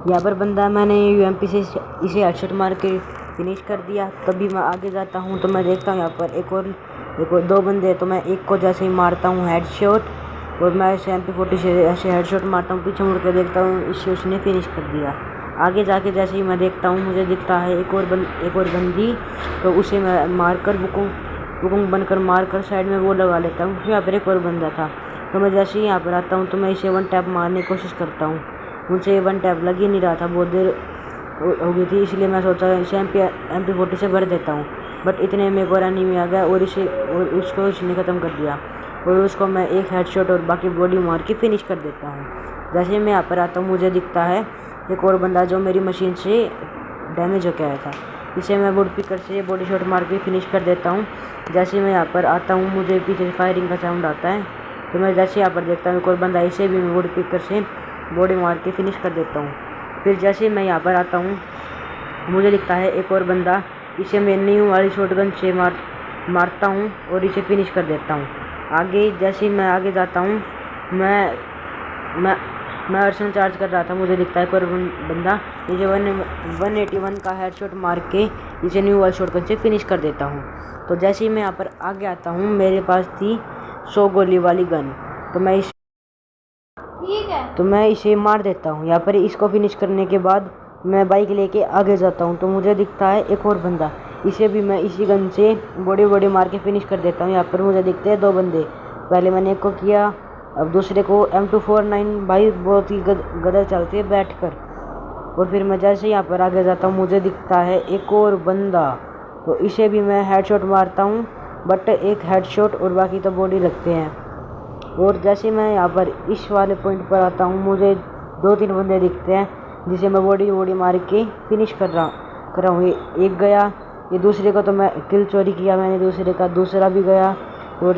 यहाँ पर बंदा मैंने यूएमपी से इसे हेडशॉट मार के फिनिश कर दिया। तभी मैं आगे जाता हूँ तो मैं देखता हूँ यहाँ पर एक और दो बंदे। तो मैं एक को जैसे ही मारता हूँ हेडशॉट और मैं इसे MP40 से ऐसे हेडशॉट मारता हूँ, पीछे मुड़ के देखता हूँ इसे उसने फिनिश कर दिया। आगे जाके जैसे ही मैं देखता हूँ मुझे दिखता है एक और बंदी। तो उसे मैं मारकर बुकुंग बनकर मारकर साइड में वो लगा लेता हूँ। यहाँ पर एक और बंदा था। तो मैं जैसे ही यहाँ पर आता हूँ तो मैं इसे वन टैप मारने की कोशिश करता हूँ। मुझे वन टैप लग ही नहीं रहा था, बहुत देर हो गई थी, इसलिए मैं सोचा इसे MP40 से भर देता हूँ। बट इतने में एक और एनिमी आ गया और उसको इसने ख़त्म कर दिया और उसको मैं एक हेडशॉट और बाकी बॉडी मार के फिनिश कर देता हूँ। जैसे मैं यहाँ पर आता हूँ मुझे दिखता है एक और बंदा जो मेरी मशीन से डैमेज होकर आया था। इसे मैं वुड पिकर से बॉडी शॉट मार के फिनिश कर देता हूँ। जैसे मैं यहाँ पर आता हूँ मुझे पीछे से फायरिंग का साउंड आता है। तो मैं जैसे यहाँ पर देखता हूँ एक और बंदा, इसे भी मैं वुड पिकर से बॉडी मार के फिनिश कर देता हूँ। फिर जैसे मैं यहाँ पर आता हूँ मुझे दिखता है एक और बंदा, इसे मैं न्यू वाली शॉटगन से मारता हूँ और इसे फिनिश कर देता हूँ। आगे जैसे मैं आगे जाता हूँ मैं अर्सन चार्ज कर रहा था, मुझे दिखता है एक और बंदा, इसे 181 का हेडशॉट मार के इसे न्यू वाली शॉटगन से फिनिश कर देता हूँ। तो जैसे ही मैं यहाँ पर आगे आता हूँ मेरे पास थी 100 गोली वाली गन। तो मैं इसे मार देता हूँ। यहाँ पर इसको फिनिश करने के बाद मैं बाइक लेके आगे जाता हूँ तो मुझे दिखता है एक और बंदा, इसे भी मैं इसी गन से बॉडी मार के फिनिश कर देता हूँ। यहाँ पर मुझे दिखते हैं दो बंदे, पहले मैंने एक को किया, अब दूसरे को M249 भाई बहुत ही गदर चलती है बैठ कर। और फिर मैं जैसे यहाँ पर आगे जाता हूँ मुझे दिखता है एक और बंदा, तो इसे भी मैं हेडशॉट मारता हूँ, बट एक हेडशॉट और बाकी तो बॉडी लगते हैं। और जैसे मैं यहाँ पर इस वाले पॉइंट पर आता हूँ मुझे 2-3 बंदे दिखते हैं जिसे मैं बॉडी मार के फिनिश कर रहा हूँ। एक गया, ये दूसरे को तो मैं किल चोरी किया मैंने दूसरे का, दूसरा भी गया और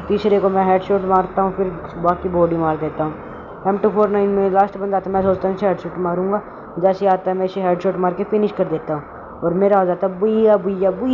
तीसरे को मैं हेडशॉट मारता हूँ, फिर बाकी बॉडी मार देता हूँ। M249 में लास्ट बंदा आता है, मैं सोचता हूँ इसे हेडशॉट मारूंगा, जैसे आता है मैं इसे हेडशॉट मार के फिनिश कर देता हूँ और मेरा हो जाता है बुइया बुइया बुइया।